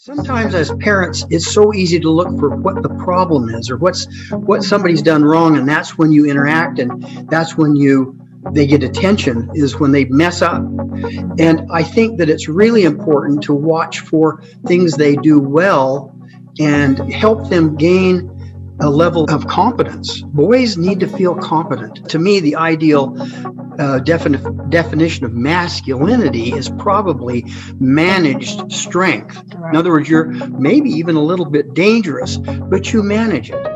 Sometimes as parents, it's so easy to look for what the problem is or what somebody's done wrong, and that's when you interact, and that's when they get attention, is when they mess up. And I think that it's really important to watch for things they do well and help them gain a level of competence. Boys need to feel competent. To me, the ideal definition of masculinity is probably managed strength. In other words, you're maybe even a little bit dangerous, but you manage it.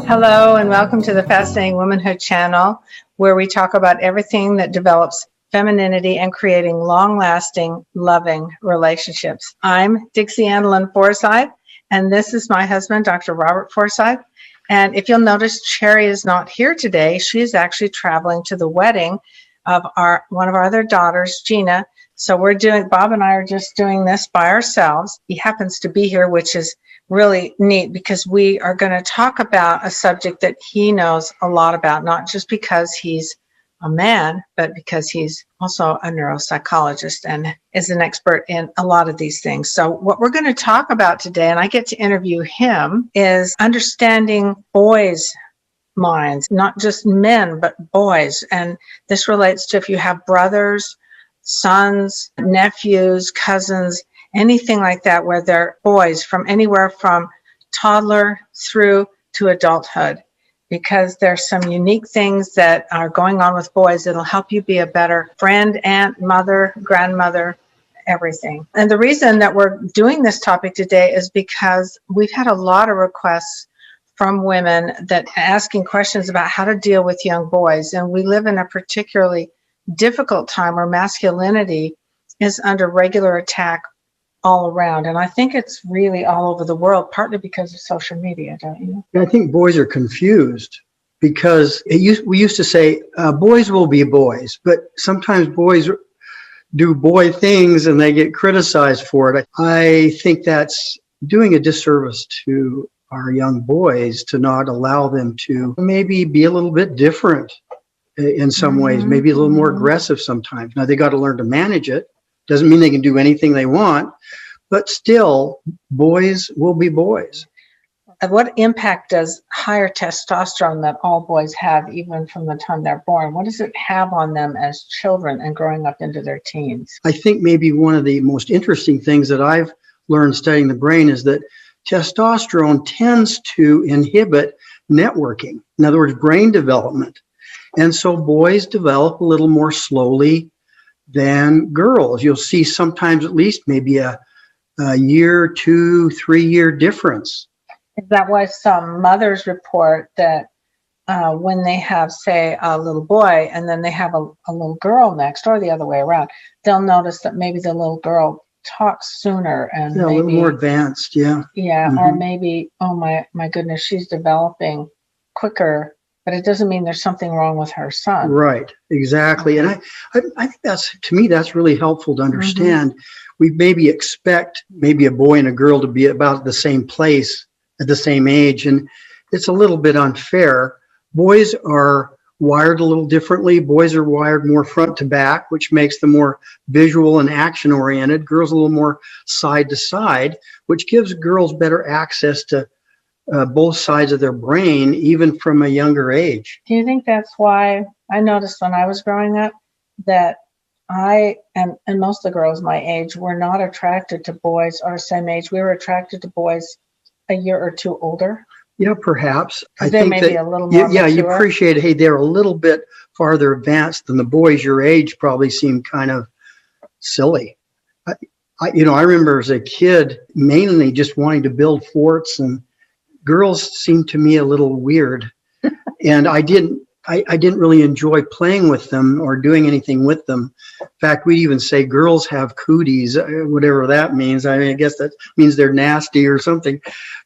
Hello and welcome to the Fascinating Womanhood channel, where we talk about everything that develops femininity and creating long-lasting, loving relationships. I'm Dixie Annalyn Forsyth, and this is my husband, Dr. Robert Forsyth. And if you'll notice, Cherry is not here today. She's actually traveling to the wedding of one of our other daughters, Gina. So Bob and I are just doing this by ourselves. He happens to be here, which is really neat because we are going to talk about a subject that he knows a lot about, not just because he's a man, but because he's also a neuropsychologist and is an expert in a lot of these things. So what we're going to talk about today, and I get to interview him, is understanding boys' minds, not just men, but boys. And this relates to if you have brothers, sons, nephews, cousins, anything like that, where they're boys from anywhere from toddler through to adulthood, because there's some unique things that are going on with boys that'll help you be a better friend, aunt, mother, grandmother, everything. And the reason that we're doing this topic today is because we've had a lot of requests from women that asking questions about how to deal with young boys. And we live in a particularly difficult time where masculinity is under regular attack all around. And I think it's really all over the world, partly because of social media, don't you? I think boys are confused because we used to say boys will be boys, but sometimes boys do boy things and they get criticized for it. I think that's doing a disservice to our young boys to not allow them to maybe be a little bit different in some ways, maybe a little more aggressive sometimes. Now, they got to learn to manage it. Doesn't mean they can do anything they want, but still, boys will be boys. What impact does higher testosterone that all boys have, even from the time they're born, what does it have on them as children and growing up into their teens? I think maybe one of the most interesting things that I've learned studying the brain is that testosterone tends to inhibit networking. In other words, brain development. And so boys develop a little more slowly than girls. You'll see sometimes at least maybe a year, 2, 3 year difference. Is that why some mothers report that when they have, say, a little boy and then they have a little girl next, or the other way around, they'll notice that maybe the little girl talks sooner and maybe a little more advanced, yeah. Yeah, or maybe, oh my goodness, she's developing quicker, but it doesn't mean there's something wrong with her son. Right, exactly. And I think to me, that's really helpful to understand. We maybe expect maybe a boy and a girl to be about the same place at the same age, and it's a little bit unfair. Boys are wired a little differently. Boys are wired more front to back, which makes them more visual and action oriented. Girls a little more side to side, which gives girls better access to both sides of their brain, even from a younger age. Do you think that's why I noticed when I was growing up that I and most of the girls my age were not attracted to boys our same age? We were attracted to boys a year or two older. Yeah, perhaps. I think may be a little more mature. You appreciate, hey, they're a little bit farther advanced than the boys your age probably seem kind of silly. I remember as a kid mainly just wanting to build forts, and girls seemed to me a little weird. And I didn't really enjoy playing with them or doing anything with them. In fact, we'd even say girls have cooties, whatever that means. I mean, I guess that means they're nasty or something.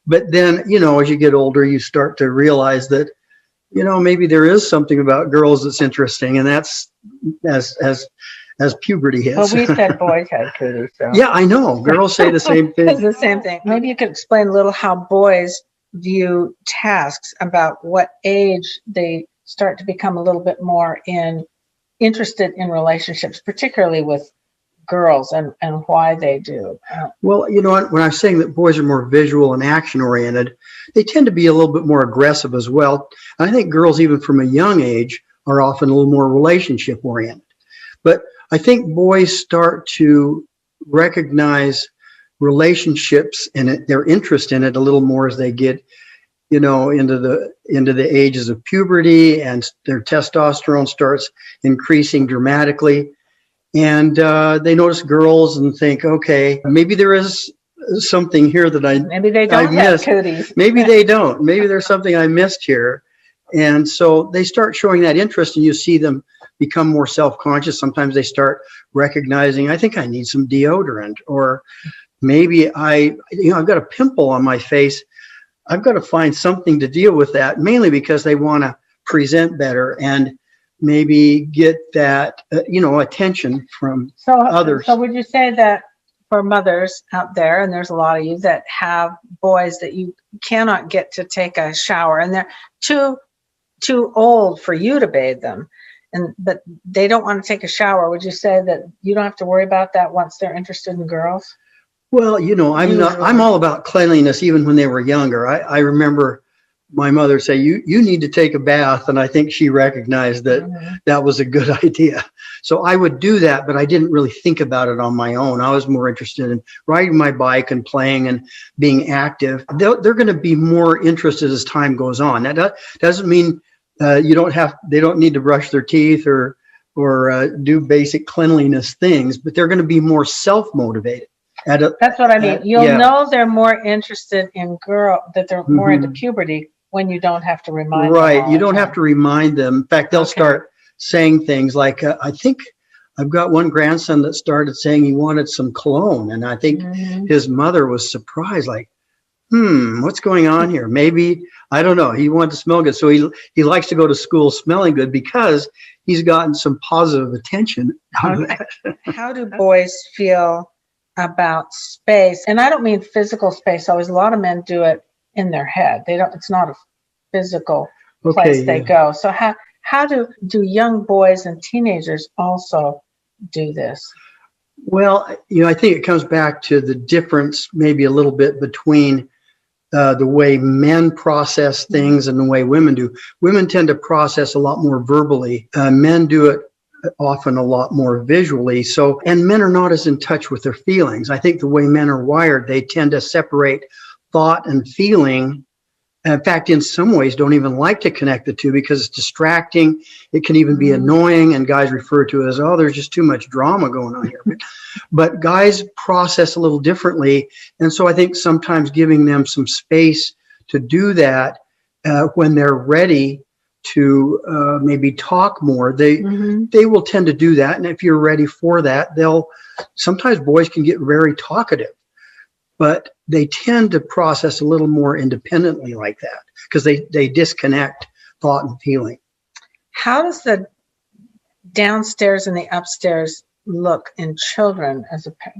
But then, as you get older, you start to realize that, maybe there is something about girls that's interesting. And that's as as puberty Well, hits. we said boys had cooties, so. Yeah, I know. Girls say the same It's thing. the same thing. Maybe you could explain a little how boys view tasks, about what age they start to become a little bit more interested in relationships, particularly with girls, and why they do. Well, you know what? When I'm saying that boys are more visual and action oriented, they tend to be a little bit more aggressive as well. I think girls, even from a young age, are often a little more relationship oriented. But I think boys start to recognize relationships and their interest in it a little more as they get, you know, into the ages of puberty, and their testosterone starts increasing dramatically. And they notice girls and think, okay, maybe there is something here that Maybe they I've don't have missed. cooties. Maybe they don't. Maybe there's something I missed here. And so they start showing that interest, and you see them become more self-conscious. Sometimes they start recognizing, I think I need some deodorant, or maybe I've got a pimple on my face. I've got to find something to deal with that, mainly because they want to present better and maybe get that, attention from others. So would you say that for mothers out there, and there's a lot of you that have boys that you cannot get to take a shower, and they're too old for you to bathe them, but they don't want to take a shower, would you say that you don't have to worry about that once they're interested in girls? Well, I'm all about cleanliness even when they were younger. I remember my mother say, you need to take a bath. And I think she recognized that that was a good idea. So I would do that, but I didn't really think about it on my own. I was more interested in riding my bike and playing and being active. They're going to be more interested as time goes on. That doesn't mean they don't need to brush their teeth or do basic cleanliness things, but they're going to be more self-motivated. That's what I mean. You'll know they're more interested in that they're more into puberty when you don't have to remind them. Right. You don't have to remind them. In fact, they'll start saying things like, I think I've got one grandson that started saying he wanted some cologne. And I think his mother was surprised, like, what's going on here? Maybe, I don't know. He wanted to smell good. So he likes to go to school smelling good because he's gotten some positive attention out of that. How do boys feel about space? And I don't mean physical space always. A lot of men do it in their head. It's not a physical place they go. So how do young boys and teenagers also do this? Well, I think it comes back to the difference maybe a little bit between the way men process things and the way women do. Women tend to process a lot more verbally. Men do it often a lot more visually. And men are not as in touch with their feelings. I think the way men are wired, they tend to separate thought and feeling. In fact, in some ways, don't even like to connect the two because it's distracting. It can even be annoying, and guys refer to it as, oh, there's just too much drama going on here. But guys process a little differently. And so I think sometimes giving them some space to do that when they're ready to maybe talk more, they will tend to do that. And if you're ready for that, sometimes boys can get very talkative, but they tend to process a little more independently like that because they disconnect thought and feeling. How does the downstairs and the upstairs look in children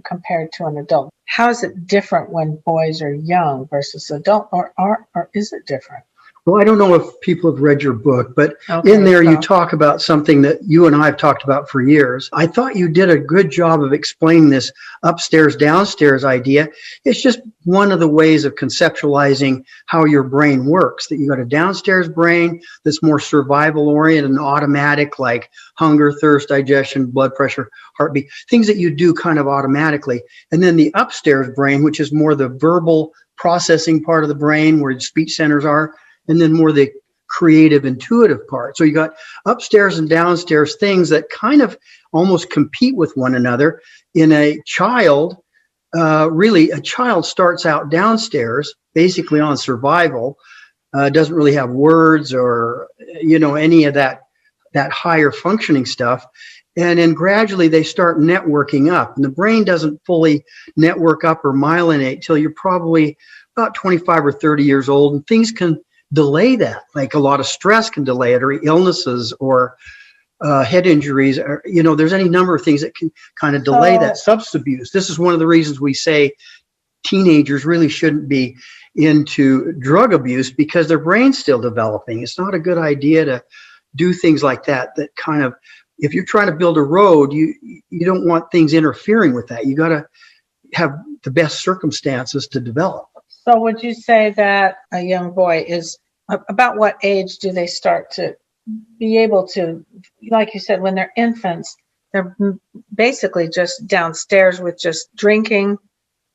compared to an adult? How is it different when boys are young versus adult, or is it different? Well, I don't know if people have read your book, but in there you talk about something that you and I have talked about for years. I thought you did a good job of explaining this upstairs, downstairs idea. It's just one of the ways of conceptualizing how your brain works, that you got a downstairs brain that's more survival oriented and automatic, like hunger, thirst, digestion, blood pressure, heartbeat, things that you do kind of automatically. And then the upstairs brain, which is more the verbal processing part of the brain where speech centers are, and then more the creative, intuitive part. So you got upstairs and downstairs things that kind of almost compete with one another. In a child, really, a child starts out downstairs, basically on survival, doesn't really have words or, any of that higher functioning stuff. And then gradually they start networking up. And the brain doesn't fully network up or myelinate till you're probably about 25 or 30 years old, and things can delay that. Like a lot of stress can delay it, or illnesses, or head injuries, or, there's any number of things that can kind of delay that. Substance abuse. This is one of the reasons we say teenagers really shouldn't be into drug abuse, because their brain's still developing. It's not a good idea to do things like that kind of, if you're trying to build a road, you don't want things interfering with that. You got to have the best circumstances to develop. So would you say that a young boy is, about what age do they start to be able to, like you said, when they're infants, they're basically just downstairs with just drinking,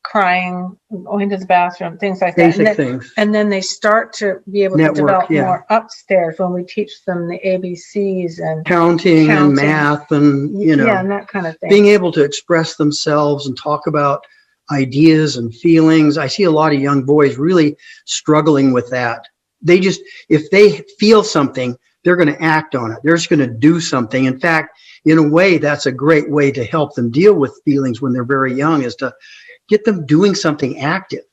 crying, going to the bathroom, things like that. Basic things. And then they start to be able to develop more upstairs when we teach them the ABCs and counting and math and, and that kind of thing. Being able to express themselves and talk about ideas and feelings. I see a lot of young boys really struggling with that. They just, if they feel something, they're going to act on it. They're just going to do something. In fact, in a way, that's a great way to help them deal with feelings when they're very young, is to get them doing something active.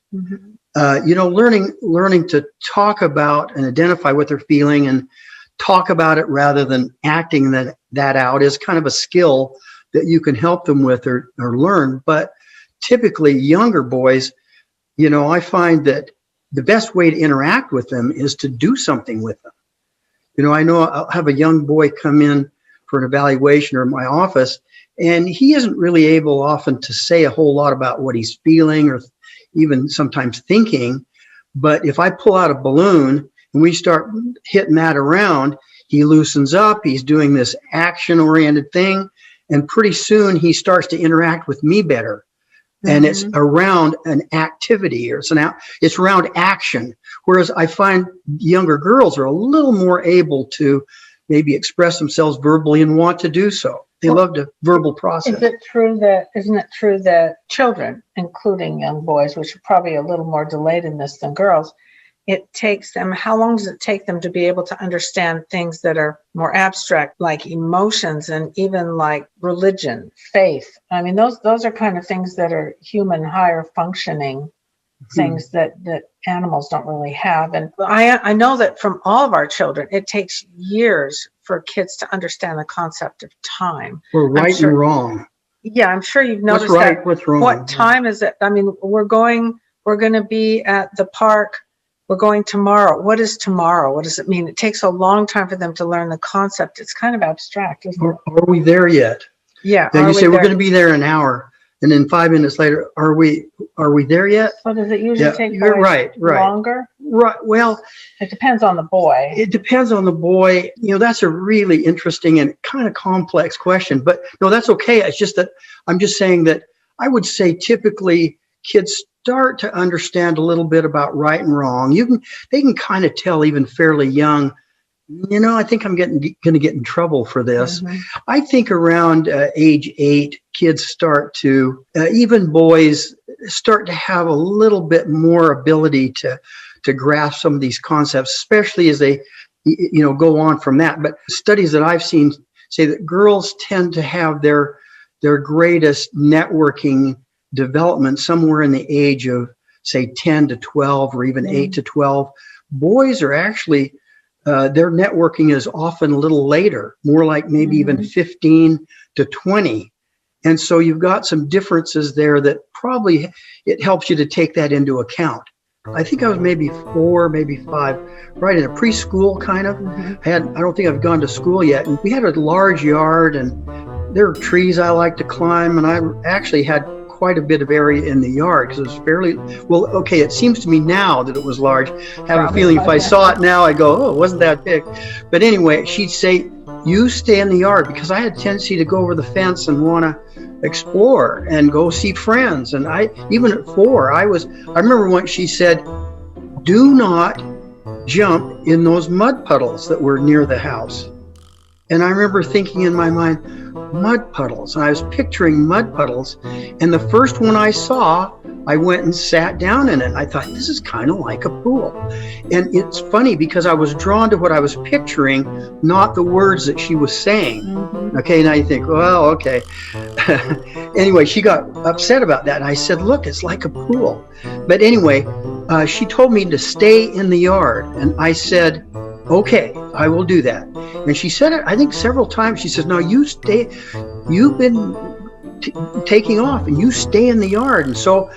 Learning to talk about and identify what they're feeling and talk about it rather than acting that out is kind of a skill that you can help them with or learn. But typically younger boys, I find that the best way to interact with them is to do something with them. I know I'll have a young boy come in for an evaluation or in my office, and he isn't really able often to say a whole lot about what he's feeling or even sometimes thinking. But if I pull out a balloon and we start hitting that around, he loosens up, he's doing this action-oriented thing, and pretty soon he starts to interact with me better. And it's around an activity, or it's around action. Whereas I find younger girls are a little more able to maybe express themselves verbally and want to do so. They love to verbal process. Isn't it true that children, including young boys, which are probably a little more delayed in this than girls, it takes them, how long does it take them to be able to understand things that are more abstract, like emotions and even like religion, faith? I mean, those are kind of things that are human, higher functioning things that animals don't really have. And I know that from all of our children, it takes years for kids to understand the concept of time. Or right and wrong. Yeah, I'm sure you've noticed what's right, what's wrong. What time is it? I mean, we're going to be at the park. We're going tomorrow. What is tomorrow? What does it mean? It takes a long time for them to learn the concept. It's kind of abstract, isn't it? Are we there yet? Yeah. Then you say we're going to be there an hour, and then 5 minutes later, are we there yet? So does it usually take longer? Right. Well, it depends on the boy. It depends on the boy. That's a really interesting and kind of complex question. But no, that's okay. It's just that I'm just saying that I would say typically kids start to understand a little bit about right and wrong. They can kind of tell even fairly young, I think I'm going to get in trouble for this. I think around age 8, kids start to, even boys start to have a little bit more ability to grasp some of these concepts, especially as they, go on from that. But studies that I've seen say that girls tend to have their greatest networking development somewhere in the age of, say, 10 to 12 or even 8 to 12. Boys are actually, their networking is often a little later, more like maybe even 15 to 20. And so you've got some differences there that probably it helps you to take that into account. I think I was maybe 4, maybe 5, right in a preschool kind of. I don't think I've gone to school yet. And we had a large yard, and there are trees I like to climb, and I actually had quite a bit of area in the yard because it was fairly well. Okay, it seems to me now that it was large. I have a feeling if I saw it now, I go, oh, it wasn't that big. But anyway, she'd say, you stay in the yard, because I had a tendency to go over the fence and want to explore and go see friends. And even at 4, I remember when she said, do not jump in those mud puddles that were near the house. And I remember thinking in my mind, mud puddles. And I was picturing mud puddles. And the first one I saw, I went and sat down in it. I thought, this is kind of like a pool. And it's funny because I was drawn to what I was picturing, not the words that she was saying. Okay, now you think, well, okay. Anyway, she got upset about that. And I said, look, it's like a pool. But anyway, she told me to stay in the yard. And I said, okay, I will do that. And she said it, I think, several times. She says, no, you've been taking off and you stay in the yard. And so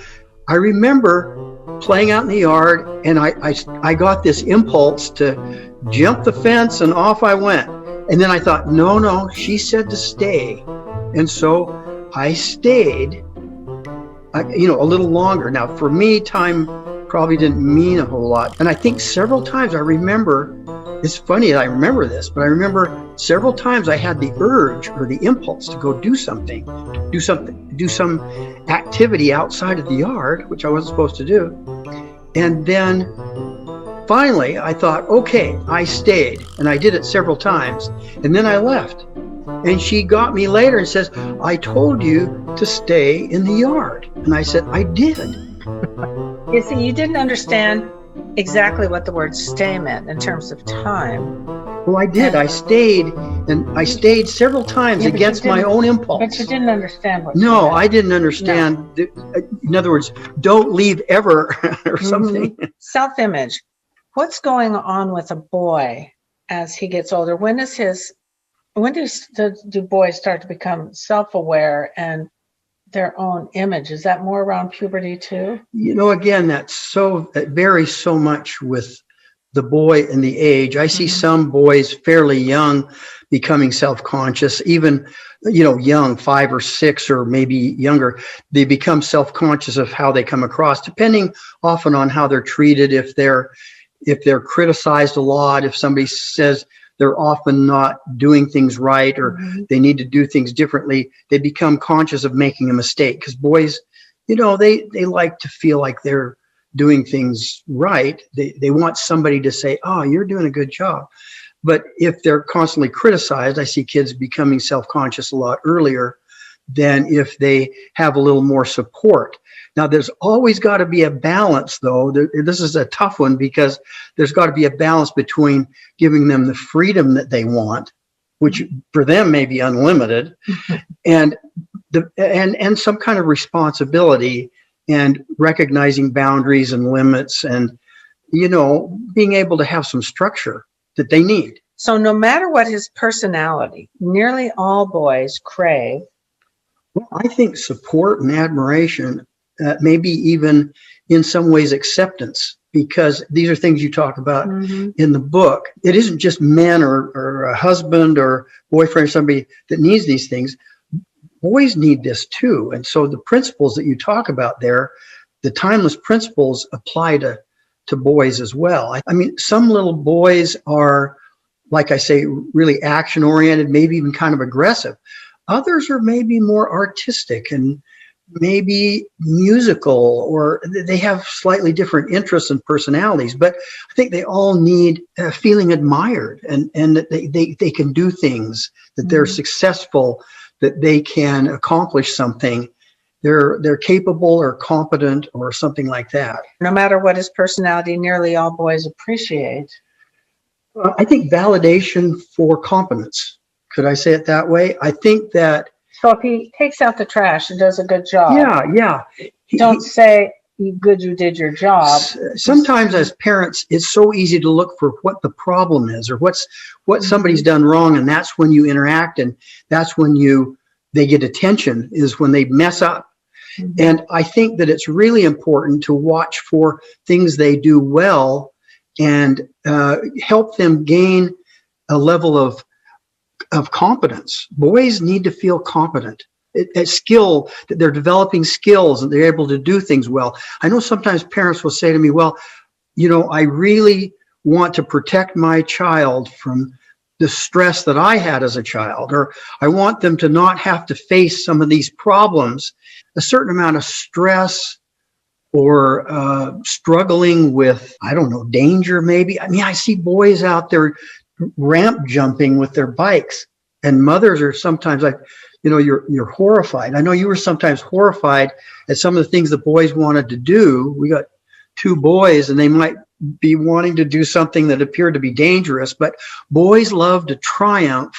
I remember playing out in the yard, and I got this impulse to jump the fence, and off I went. And then I thought, no, she said to stay. And so I stayed, a little longer. Now, for me, time probably didn't mean a whole lot. And I think several times I remember, it's funny that I remember this, but I remember several times I had the urge or the impulse to go do some activity outside of the yard, which I wasn't supposed to do. And then finally I thought, okay, I stayed, and I did it several times, and then I left. And she got me later and says, I told you to stay in the yard. And I said, I did. You see, you didn't understand exactly what the word stay meant in terms of time. Well, I did. I stayed, and I stayed several times against my own impulse. But you didn't understand what. No, I didn't understand. No. In other words, don't leave ever, or something. Self-image. What's going on with a boy as he gets older? When do boys start to become self-aware and their own image? Is that more around puberty too? Again, it varies so much with the boy and the age. I see some boys fairly young becoming self-conscious, even, young, 5 or 6 or maybe younger. They become self-conscious of how they come across, depending often on how they're treated. If they're criticized a lot, if somebody says they're often not doing things right, or they need to do things differently, they become conscious of making a mistake. Because boys, they like to feel like they're doing things right. They want somebody to say, oh, you're doing a good job. But if they're constantly criticized, I see kids becoming self-conscious a lot earlier than if they have a little more support. Now, there's always got to be a balance, though. This is a tough one, because there's got to be a balance between giving them the freedom that they want, which for them may be unlimited, and some kind of responsibility, and recognizing boundaries and limits, and being able to have some structure that they need. So no matter what his personality, nearly all boys crave. Well, I think support and admiration, maybe even in some ways acceptance, because these are things you talk about in the book. It isn't just men or a husband or boyfriend or somebody that needs these things. Boys need this too. And so the principles that you talk about there, the timeless principles, apply to boys as well. I mean, some little boys are, like I say, really action oriented, maybe even kind of aggressive. Others are maybe more artistic and maybe musical, or they have slightly different interests and personalities. But I think they all need feeling admired, and that they can do things, that they're successful, that they can accomplish something. They're capable or competent or something like that. No matter what his personality, nearly all boys appreciate. I think validation for competence. Could I say it that way? I think that. So if he takes out the trash and does a good job. Yeah. Don't say, good, you did your job. Sometimes as parents, it's so easy to look for what the problem is, or what somebody's done wrong. And that's when you interact, and that's when they get attention, is when they mess up. And I think that it's really important to watch for things they do well, and help them gain a level of competence. Boys need to feel competent. A skill, that they're developing skills and they're able to do things well. I know sometimes parents will say to me, well, I really want to protect my child from the stress that I had as a child, or I want them to not have to face some of these problems. A certain amount of stress, or struggling with, danger maybe. I mean, I see boys out there ramp jumping with their bikes, and mothers are sometimes like, you're horrified. I know you were sometimes horrified at some of the things the boys wanted to do. We got 2 boys, and they might be wanting to do something that appeared to be dangerous, but boys love to triumph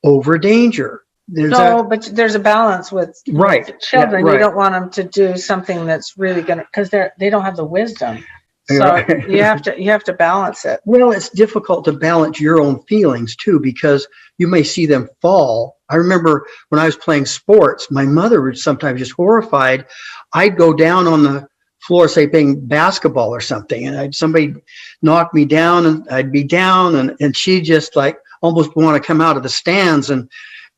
over danger. But there's a balance with children. Yeah, right. You don't want them to do something that's really going to, because they don't have the wisdom. So you have to balance it. Well, it's difficult to balance your own feelings too, because you may see them fall. I remember when I was playing sports, my mother was sometimes just horrified. I'd go down on the floor, say playing basketball or something, and somebody knock me down, and I'd be down, and she just like almost want to come out of the stands and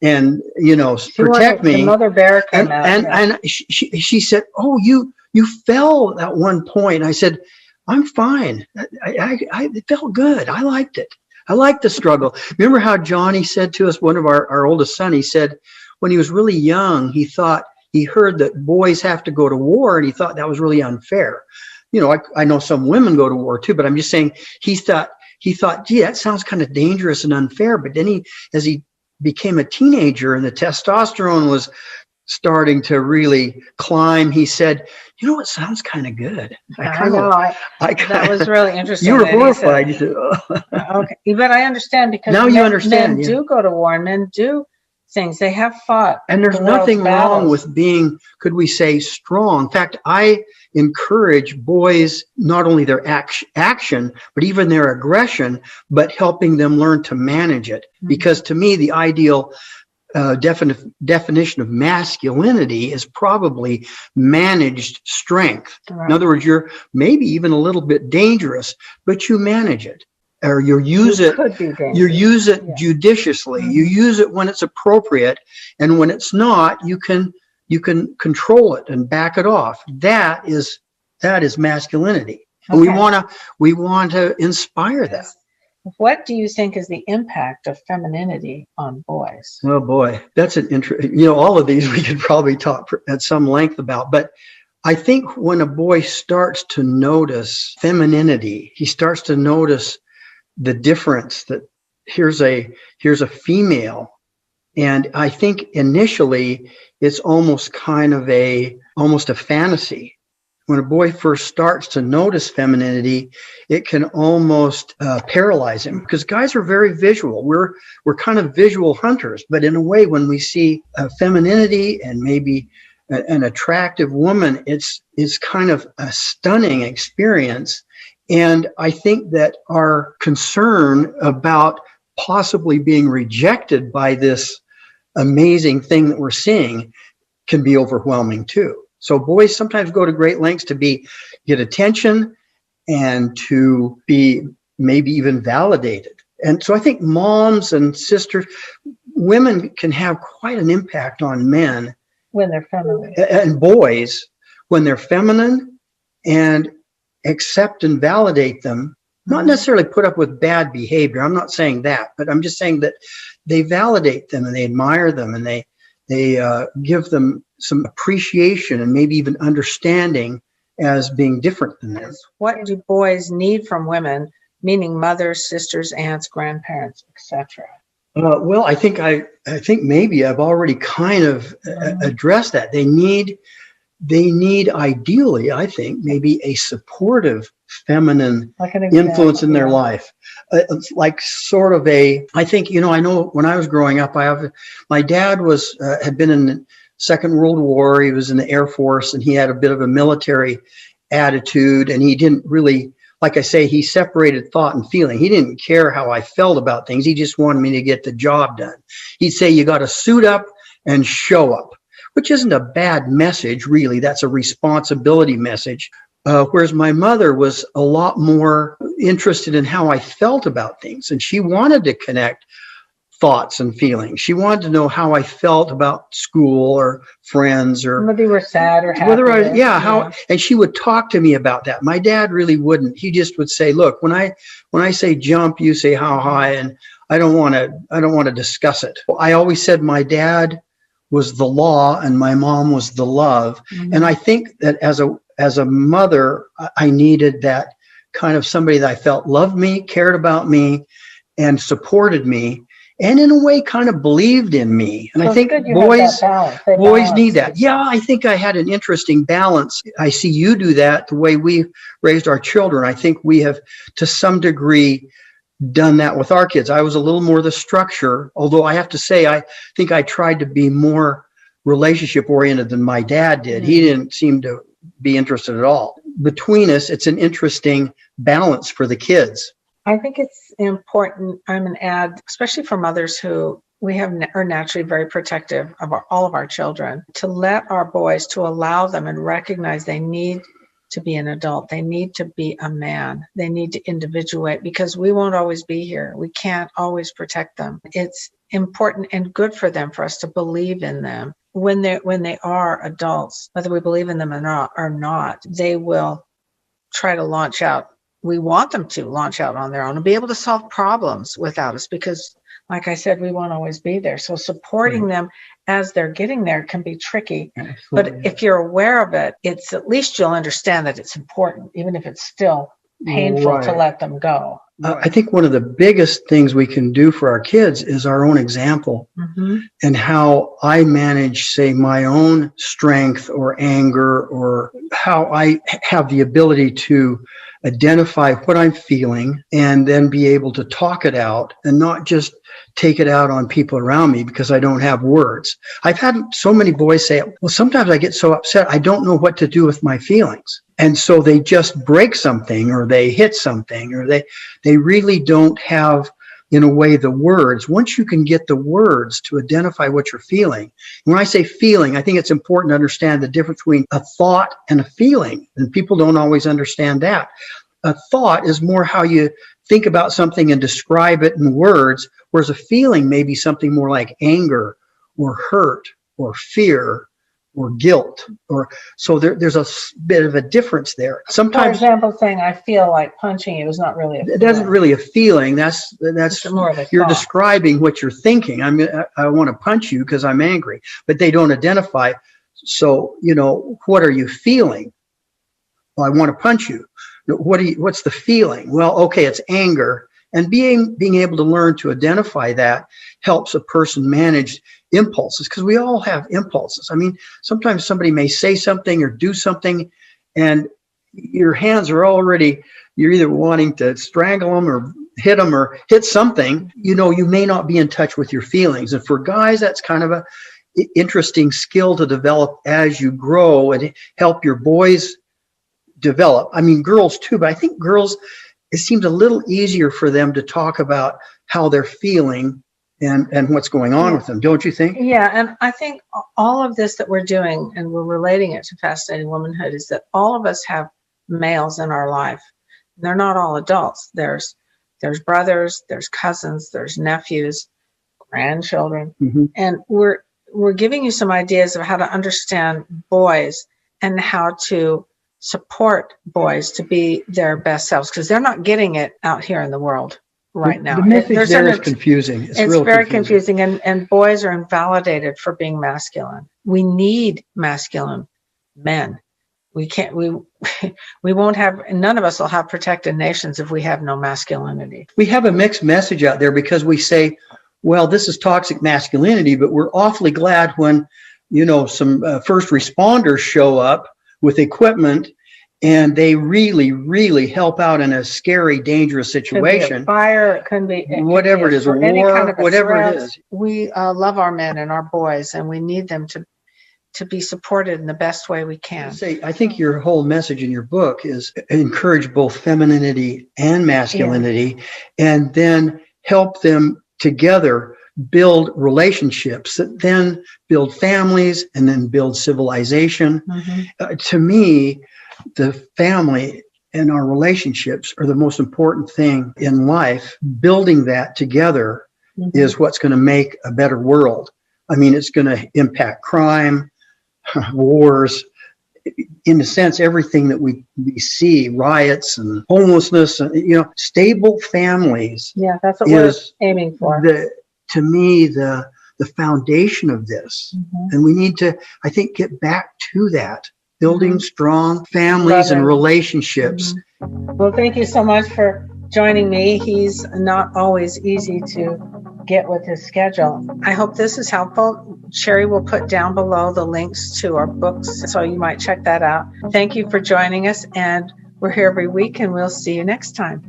protect me. The mother bear came out. And she said, "Oh, you fell at one point." I said, "I'm fine. It felt good. I liked it. I liked the struggle." Remember how Johnny said to us, one of our oldest son, he said when he was really young, he thought he heard that boys have to go to war, and he thought that was really unfair. I know some women go to war too, but I'm just saying he thought, gee, that sounds kind of dangerous and unfair. But then as he became a teenager and the testosterone was starting to really climb, he said, it sounds kind of good. That was really interesting. You were horrified. You said, oh. Okay, but I understand, because now you understand. Men do go to war, and men do things. They have fought. And there's nothing wrong with being, could we say, strong. In fact, I encourage boys, not only their action, but even their aggression, but helping them learn to manage it. Mm-hmm. Because to me, the ideal definition of masculinity is probably managed strength. Right. In other words, you're maybe even a little bit dangerous, but you manage it, or you use it judiciously. Mm-hmm. You use it when it's appropriate, and when it's not, you can control it and back it off. That is masculinity. Okay. And we want to inspire that. What do you think is the impact of femininity on boys? Oh boy, that's an interesting. All of these we could probably talk at some length about, but I think when a boy starts to notice femininity, he starts to notice the difference, that here's a female, and I think initially it's almost kind of almost a fantasy. When a boy first starts to notice femininity, it can almost paralyze him, because guys are very visual. We're kind of visual hunters, but in a way, when we see femininity and maybe an attractive woman, it's kind of a stunning experience. And I think that our concern about possibly being rejected by this amazing thing that we're seeing can be overwhelming too. So boys sometimes go to great lengths to get attention and to be maybe even validated. And so I think moms and sisters, women can have quite an impact on men when they're feminine, and boys when they're feminine, and accept and validate them. Not necessarily put up with bad behavior. I'm not saying that, but I'm just saying that they validate them and they admire them, and they give them some appreciation and maybe even understanding as being different than them. What do boys need from women, meaning mothers, sisters, aunts, grandparents, etc.? Well, I think maybe I've already kind of addressed that. They need ideally, I think, maybe a supportive feminine influence in their life. Like sort of I know when I was growing up, my dad had been in the Second World War. He was in the Air Force, and he had a bit of a military attitude, and he didn't really, like I say, he separated thought and feeling. He didn't care how I felt about things. He just wanted me to get the job done. He'd say, you got to suit up and show up, which isn't a bad message, really. That's a responsibility message. Whereas my mother was a lot more interested in how I felt about things, and she wanted to connect thoughts and feelings. She wanted to know how I felt about school or friends, or whether you were sad or happy. And she would talk to me about that. My dad really wouldn't. He just would say, "Look, when I say jump, you say how high," and I don't want to discuss it. I always said my dad was the law and my mom was the love. Mm-hmm. And I think that as a mother, I needed that kind of somebody that I felt loved me, cared about me, and supported me, and in a way kind of believed in me. And I think boys need that. Yeah, I think I had an interesting balance. I see you do that the way we raised our children. I think we have, to some degree, done that with our kids. I was a little more the structure, although I have to say, I think I tried to be more relationship oriented than my dad did. Mm-hmm. He didn't seem to be interested at all. Between us, it's an interesting balance for the kids. I think it's important, I'm an ad, especially for mothers who are naturally very protective of all of our children, to let our boys, to allow them and recognize they need to be an adult. They need to be a man. They need to individuate because we won't always be here. We can't always protect them. It's important and good for them, for us to believe in them. When they are adults, whether we believe in them or not, they will try to launch out. We want them to launch out on their own and be able to solve problems without us because, like I said, we won't always be there. So supporting them as they're getting there can be tricky. Absolutely. But if you're aware of it, it's at least you'll understand that it's important, even if it's still painful to let them go. I think one of the biggest things we can do for our kids is our own example and how I manage, say, my own strength or anger, or how I have the ability to identify what I'm feeling and then be able to talk it out and not just take it out on people around me because I don't have words. I've had so many boys say, well, sometimes I get so upset, I don't know what to do with my feelings. And so they just break something or they hit something or they really don't have, in a way, the words. Once you can get the words to identify what you're feeling. When I say feeling, I think it's important to understand the difference between a thought and a feeling. And people don't always understand that. A thought is more how you think about something and describe it in words, whereas a feeling may be something more like anger or hurt or fear or guilt, or so there's a bit of a difference there. Sometimes, for example, saying I feel like punching you is not really a feeling. That's really a feeling. That's more of a you're thought. describing what you're thinking. I want to punch you because I'm angry, but they don't identify. So, what are you feeling? Well, I want to punch you. What's the feeling? Well, okay, it's anger. And being able to learn to identify that helps a person manage impulses, because we all have impulses. I mean, sometimes somebody may say something or do something and your hands are already, you're either wanting to strangle them or hit something. You may not be in touch with your feelings. And for guys, that's kind of a interesting skill to develop as you grow and help your boys develop. I mean, girls too, but I think girls, it seems a little easier for them to talk about how they're feeling and what's going on with them. Don't you think? Yeah. And I think all of this that we're doing, and we're relating it to Fascinating Womanhood, is that all of us have males in our life. They're not all adults. There's brothers, there's cousins, there's nephews, grandchildren. And we're giving you some ideas of how to understand boys and how to support boys to be their best selves, because they're not getting it out here in the world right now. The message there is confusing. It's very confusing, and boys are invalidated for being masculine. We need masculine men. We won't have, none of us will have protected nations if we have no masculinity. We have a mixed message out there because we say, well, this is toxic masculinity, but we're awfully glad when, some first responders show up with equipment and they really, really help out in a scary, dangerous situation. Could be a fire, it can be whatever it is, a war, whatever it is. We love our men and our boys, and we need them to be supported in the best way we can. I think your whole message in your book is encourage both femininity and masculinity, and then help them together build relationships that then build families and then build civilization. To me, the family and our relationships are the most important thing in life. Building that together is what's going to make a better world. I mean, it's going to impact crime, wars, in a sense, everything that we see, riots and homelessness, stable families. Yeah, that's what we're aiming for. To me, the foundation of this. And we need to, I think, get back to that, building strong families and relationships. Well, thank you so much for joining me. He's not always easy to get with his schedule. I hope this is helpful. Sherry will put down below the links to our books, so you might check that out. Thank you for joining us, and we're here every week, and we'll see you next time.